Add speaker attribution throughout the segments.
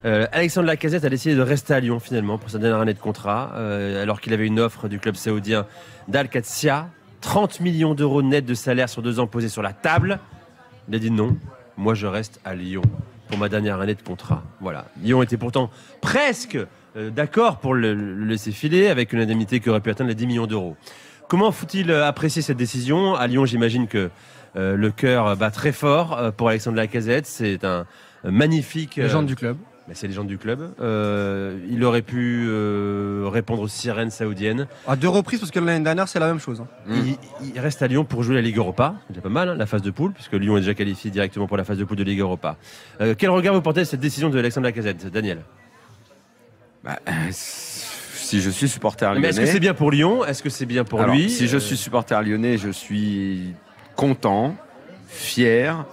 Speaker 1: Alexandre Lacazette a décidé de rester à Lyon finalement pour sa dernière année de contrat, alors qu'il avait une offre du club saoudien d'Al-Qadsiya, 30 millions d'euros net de salaire sur 2 ans posés sur la table. Il a dit non, moi je reste à Lyon pour ma dernière année de contrat. Voilà. Lyon était pourtant presque d'accord pour le laisser filer avec une indemnité qui aurait pu atteindre les 10 millions d'euros. Comment faut-il apprécier cette décision ? À Lyon, j'imagine que le cœur bat très fort pour Alexandre Lacazette. C'est un magnifique...
Speaker 2: légende du club.
Speaker 1: C'est légende du club. Il aurait pu répondre aux sirènes saoudiennes.
Speaker 2: À 2 reprises, parce que l'année dernière, c'est la même chose.
Speaker 1: Il reste à Lyon pour jouer la Ligue Europa. C'est déjà pas mal, hein, la phase de poule, puisque Lyon est déjà qualifié directement pour la phase de poule de Ligue Europa. Quel regard vous portez à cette décision de Alexandre Lacazette, Daniel ?
Speaker 3: Si je suis supporter lyonnais...
Speaker 1: Mais est-ce que c'est bien pour Lyon ? Est-ce que c'est bien pour lui ?
Speaker 3: Si je suis supporter lyonnais, je suis content, fier.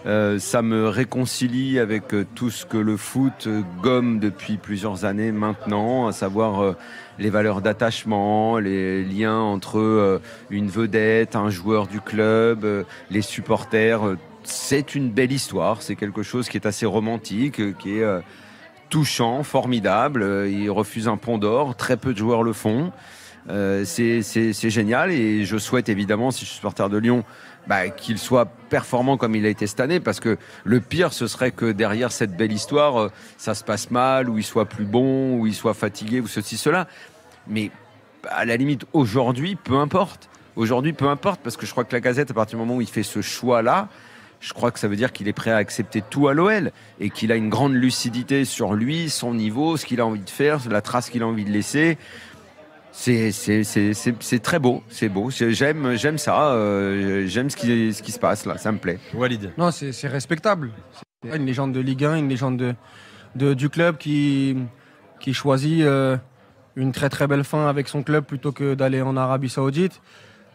Speaker 3: Ça me réconcilie avec tout ce que le foot gomme depuis plusieurs années maintenant, à savoir les valeurs d'attachement, les liens entre une vedette, un joueur du club, les supporters. C'est une belle histoire, c'est quelque chose qui est assez romantique, qui est touchant, formidable. Il refuse un pont d'or, très peu de joueurs le font. C'est génial et je souhaite évidemment, si je suis supporter de Lyon, qu'il soit performant comme il a été cette année, parce que le pire ce serait que derrière cette belle histoire ça se passe mal, ou il soit plus bon, ou il soit fatigué, ou ceci, cela. Mais à la limite aujourd'hui peu importe, parce que je crois que Lacazette, à partir du moment où il fait ce choix là, je crois que ça veut dire qu'il est prêt à accepter tout à l'OL et qu'il a une grande lucidité sur lui, son niveau, ce qu'il a envie de faire, la trace qu'il a envie de laisser. C'est très beau, c'est beau. J'aime ça, j'aime ce qui se passe là, ça me plaît.
Speaker 1: Walid.
Speaker 2: Non, c'est respectable. C'est une légende de Ligue 1, une légende du club qui choisit une très très belle fin avec son club plutôt que d'aller en Arabie Saoudite.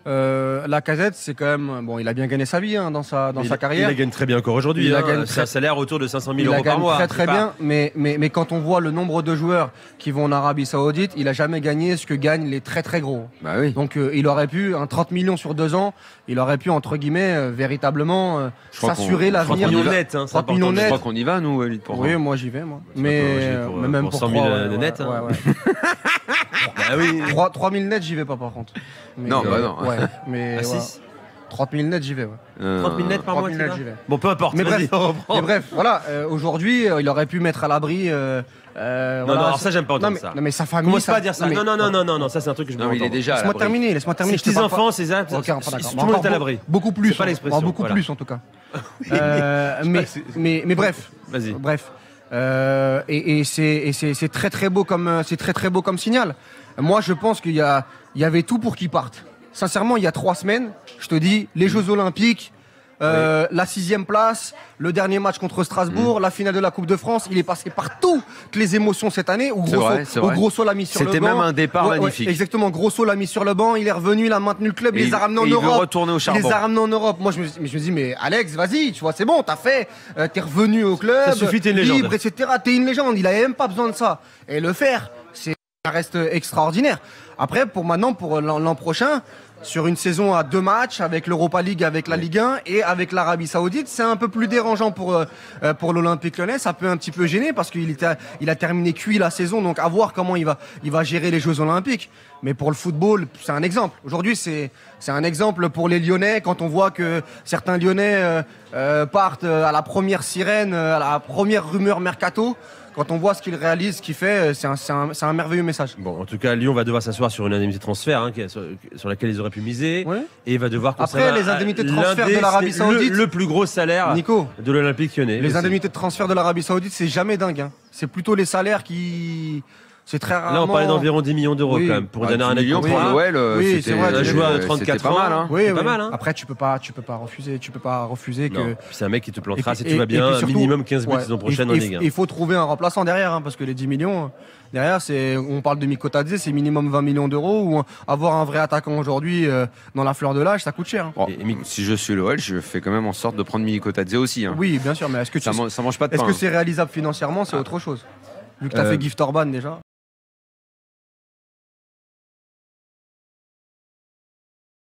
Speaker 2: Lacazette, c'est quand même... Bon, il a bien gagné sa vie dans sa carrière.
Speaker 1: Il la gagne très bien encore aujourd'hui. C'est un salaire autour de 500 000 euros par mois.
Speaker 2: Très bien, mais quand on voit le nombre de joueurs qui vont en Arabie Saoudite, il n'a jamais gagné ce que gagnent les très très gros.
Speaker 3: Oui.
Speaker 2: Donc il aurait pu, 30 millions sur 2 ans, il aurait pu, entre guillemets, véritablement s'assurer l'avenir.
Speaker 1: 30 millions net.
Speaker 2: 30 millions net.
Speaker 3: Je crois qu'on y va, nous, Walid, pour
Speaker 2: Oui, moi j'y vais, moi. Mais même pour
Speaker 1: 100 000 net.
Speaker 2: Oui. 3 000 net, j'y vais pas, par contre. Mais,
Speaker 3: non.
Speaker 2: Ouais, mais
Speaker 1: à 6
Speaker 2: 30 000 net, j'y vais.
Speaker 1: 30 000 net par mois, bon, peu importe.
Speaker 2: Mais bref, voilà. Aujourd'hui, il aurait pu mettre à l'abri.
Speaker 1: Non, alors ça, j'aime pas entendre ça.
Speaker 2: Non, mais sa famille.
Speaker 1: Commence pas à dire ça. Non, ça, c'est un truc que je veux entendre.
Speaker 3: Il est déjà.
Speaker 2: Laisse-moi terminer.
Speaker 1: Ses petits-enfants, ses âmes, tout le monde est à l'abri.
Speaker 2: Beaucoup plus.
Speaker 1: C'est pas l'expression.
Speaker 2: Beaucoup plus, en tout cas. Mais bref.
Speaker 1: Vas-y.
Speaker 2: Bref. Et c'est très très beau comme signal. Moi, je pense qu'il y avait tout pour qu'il parte. Sincèrement, il y a 3 semaines, je te dis, les Jeux Olympiques, la 6e place, le dernier match contre Strasbourg, la finale de la Coupe de France, il est passé par toutes les émotions cette année. Où Grosso l'a mis sur le banc.
Speaker 3: C'était même un départ magnifique.
Speaker 2: Exactement, Grosso l'a mis sur le banc, il est revenu, il a maintenu le club, il les a ramenés en Europe.
Speaker 3: Il veut retourner au charbon.
Speaker 2: Il les a ramenés en Europe. Moi, je me dis, mais Alex, vas-y, tu vois, c'est bon, t'as fait, t'es revenu au club,
Speaker 1: ça suffit, t'es une légende.
Speaker 2: Libre, etc. T'es une légende, il avait même pas besoin de ça. Et le faire, ça reste extraordinaire. Après, pour l'an prochain, sur une saison à 2 matchs, avec l'Europa League, avec la Ligue 1 et avec l'Arabie Saoudite, c'est un peu plus dérangeant pour l'Olympique Lyonnais. Ça peut un petit peu gêner parce qu'il a terminé cuit la saison, donc à voir comment il va gérer les Jeux Olympiques. Mais pour le football, c'est un exemple. Aujourd'hui, c'est un exemple pour les Lyonnais quand on voit que certains Lyonnais partent à la première sirène, à la première rumeur mercato. Quand on voit ce qu'il réalise, ce qu'il fait, c'est un merveilleux message.
Speaker 1: Bon, en tout cas, Lyon va devoir s'asseoir sur une indemnité de transfert sur laquelle ils auraient pu miser.
Speaker 2: Ouais.
Speaker 1: Et va devoir
Speaker 2: après les indemnités de transfert de l'Arabie Saoudite,
Speaker 1: le plus gros salaire
Speaker 2: Nico,
Speaker 1: de l'Olympique Lyonnais.
Speaker 2: Les indemnités de transfert de l'Arabie Saoudite, c'est jamais dingue. C'est plutôt les salaires qui... C'est très rarement...
Speaker 1: Là, on parlait d'environ 10 millions d'euros quand même pour une dernière année de contrat.
Speaker 3: Pour l'OL,
Speaker 2: c'est vrai,
Speaker 1: un joueur de 34 ans.
Speaker 3: Pas mal, hein.
Speaker 2: Oui,
Speaker 1: pas mal. Hein.
Speaker 2: Après, tu peux pas refuser que...
Speaker 1: C'est un mec qui te plantera si tout va bien, surtout, minimum 15 buts la saison prochaine en Ligue 1.
Speaker 2: Il faut trouver un remplaçant derrière, parce que les 10 millions, derrière, on parle de Mikotadze, c'est minimum 20 millions d'euros, ou avoir un vrai attaquant aujourd'hui dans la fleur de l'âge, ça coûte cher.
Speaker 3: Bon, si je suis l'OL, je fais quand même en sorte de prendre Mikotadze aussi.
Speaker 2: Oui, bien sûr, mais est-ce que
Speaker 3: ça mange pas de pain.
Speaker 2: Est-ce que c'est réalisable financièrement, c'est autre chose? Vu que tu as fait Gift Orban déjà.